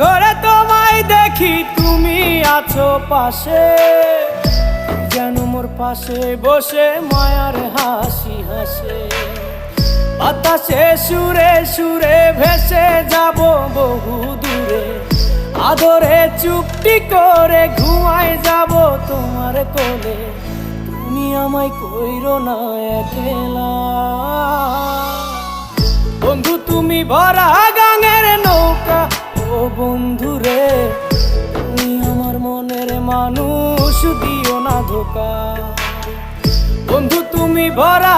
ঘরে তোমায় দেখি তুমি আছো পাশে, যেন মোর পাশে বসে মায়ার হাসি হাসে। বাতাসে সুরে সুরে ভেসে যাব বহু দূরে, আদরে চুপটি করে ঘুমায় যাব তোমার কোলে। তুমি আমায় কইরো না একলা বন্ধু, তুমি ভরা গাঙের নৌকা ও বন্ধু রে। তুমি আমার মনের মানুষ, দিও না ধোকা বন্ধু, তুমি ভরা